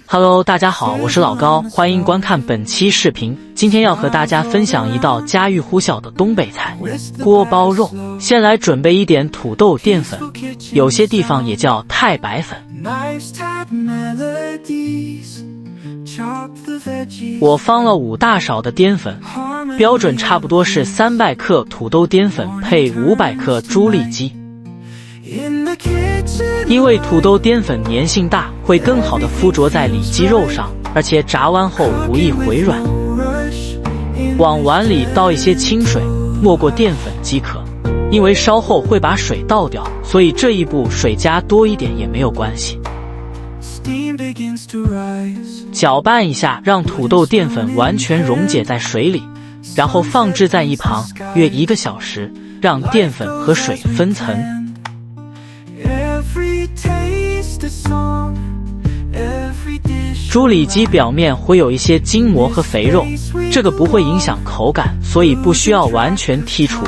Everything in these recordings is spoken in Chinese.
Hello， 大家好，我是老高，欢迎观看本期视频。今天要和大家分享一道家喻户晓的东北菜——锅包肉。先来准备一点土豆淀粉，有些地方也叫太白粉。我放了5大勺的淀粉，标准差不多是300克土豆淀粉配500克猪里脊。因为土豆淀粉粘性大，会更好的附着在里脊肉上，而且炸完后不易回软。往碗里倒一些清水，没过淀粉即可。因为稍后会把水倒掉，所以这一步水加多一点也没有关系。搅拌一下，让土豆淀粉完全溶解在水里，然后放置在一旁，约1个小时，让淀粉和水分层。猪里脊表面会有一些筋膜和肥肉，这个不会影响口感，所以不需要完全剔除。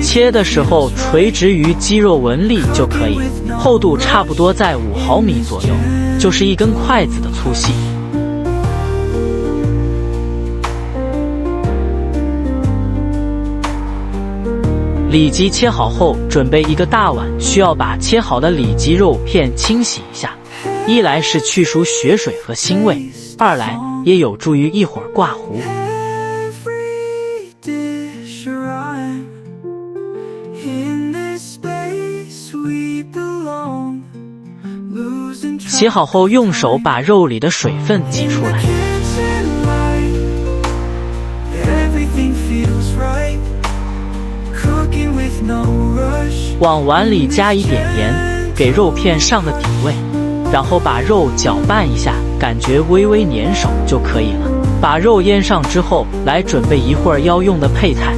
切的时候垂直于鸡肉纹理就可以，厚度差不多在5毫米左右，就是一根筷子的粗细。里脊切好后，准备一个大碗，需要把切好的里脊肉片清洗一下，一来是去除血水和腥味，二来也有助于一会儿挂糊。洗好后，用手把肉里的水分挤出来。往碗里加一点盐，给肉片上个底味，然后把肉搅拌一下，感觉微微粘手就可以了。把肉腌上之后，来准备一会儿要用的配菜。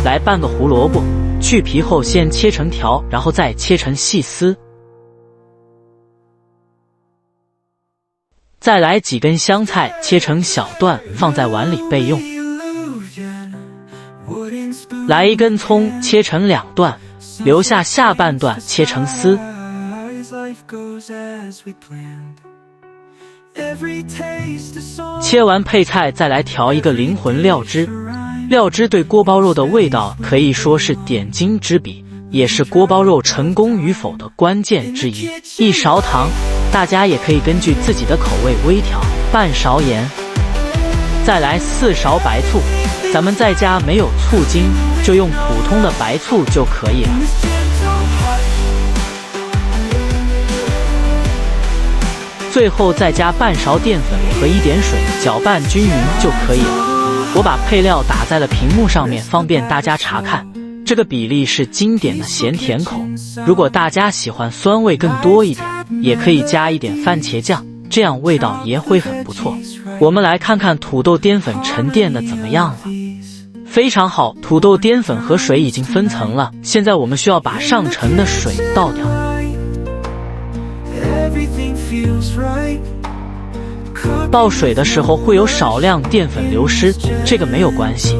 来半个胡萝卜，去皮后先切成条，然后再切成细丝。再来几根香菜，切成小段，放在碗里备用。来1根葱，切成2段，留下下半段切成丝。切完配菜，再来调一个灵魂料汁。料汁对锅包肉的味道可以说是点睛之笔，也是锅包肉成功与否的关键之一。1勺糖，大家也可以根据自己的口味微调。半勺盐，再来4勺白醋。咱们在家没有醋精，就用普通的白醋就可以了。最后再加半勺淀粉和1点水，搅拌均匀就可以了。我把配料打在了屏幕上面，方便大家查看。这个比例是经典的咸甜口，如果大家喜欢酸味更多一点，也可以加一点番茄酱，这样味道也会很不错。我们来看看土豆淀粉沉淀的怎么样了。非常好，土豆淀粉和水已经分层了，现在我们需要把上层的水倒掉。倒水的时候会有少量淀粉流失，这个没有关系。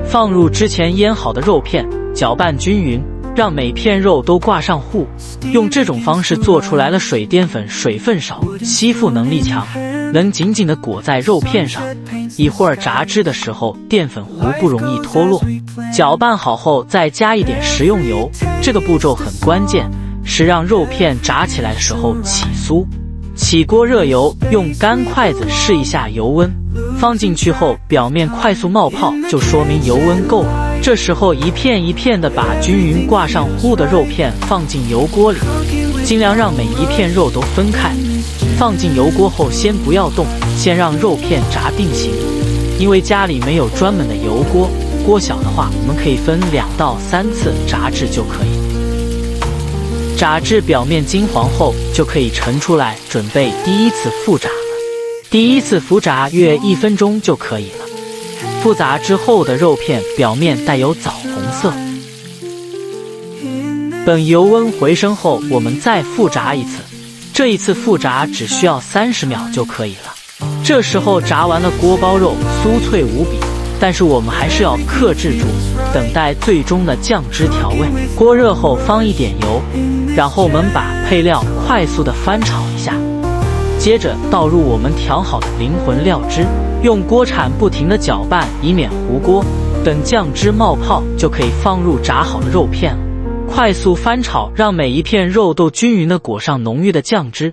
放入之前腌好的肉片，搅拌均匀，让每片肉都挂上糊。用这种方式做出来了水淀粉水分少，吸附能力强，能紧紧地裹在肉片上。一会儿炸制的时候，淀粉糊不容易脱落。搅拌好后再加一点食用油，这个步骤很关键，是让肉片炸起来的时候起酥。起锅热油，用干筷子试一下油温，放进去后表面快速冒泡，就说明油温够了。这时候一片一片的把均匀挂上糊的肉片放进油锅里，尽量让每一片肉都分开。放进油锅后先不要动，先让肉片炸定型。因为家里没有专门的油锅，锅小的话我们可以分2到3次炸制就可以。炸至表面金黄后，就可以盛出来，准备第1次复炸了。第1次复炸约1分钟就可以了。复炸之后的肉片表面带有枣红色。等油温回升后，我们再复炸1次。这一次复炸只需要30秒就可以了。这时候炸完了锅包肉酥脆无比，但是我们还是要克制住，等待最终的酱汁调味。锅热后放一点油，然后我们把配料快速的翻炒一下，接着倒入我们调好的灵魂料汁，用锅铲不停的搅拌，以免糊锅。等酱汁冒泡，就可以放入炸好的肉片了。快速翻炒，让每一片肉都均匀地裹上浓郁的酱汁，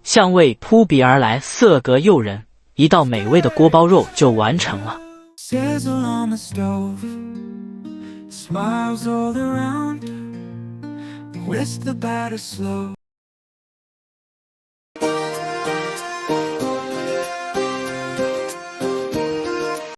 香味扑鼻而来，色泽诱人，一道美味的锅包肉就完成了。Smiles all around, whisk the batter slow.